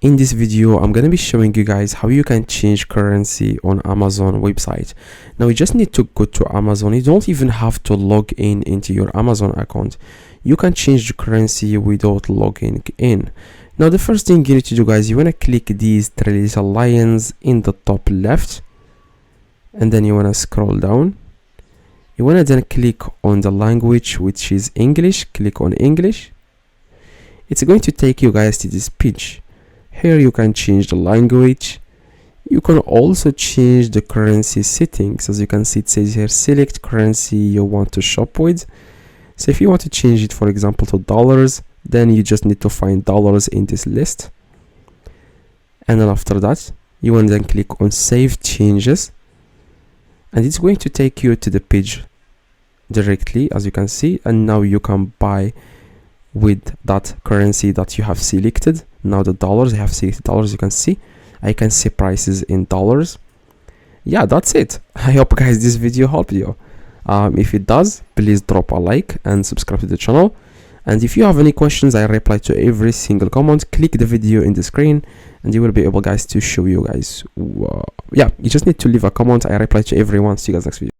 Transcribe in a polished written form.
In this video, I'm gonna be showing you guys how you can change currency on Amazon website. Now you just need to go to Amazon. You don't even have to log in into your Amazon account. You can change the currency without logging in. Now the first thing you need to do, guys, you wanna click these three little lions in the top left, and then you wanna scroll down. You wanna then click on the language, which is English. Click on English. It's going to take you guys to this page. Here you can change the language. You can also change the currency settings. As you can see, it says here select currency you want to shop with. So if you want to change it, for example, to dollars, then you just need to find dollars in this list. And then after that, you want to then click on save changes, and it's going to take you to the page directly, as you can see. And now you can buy with that currency that you have selected. Now the dollars, I have selected dollars. You can see I can see prices in dollars. Yeah, that's it. I hope, guys, this video helped you. If it does, please drop a like and subscribe to the channel. And if you have any questions, I reply to every single comment. Click the video in the screen and you will be able, guys, to show you guys. Yeah, you just need to leave a comment. I reply to everyone. See you guys next video.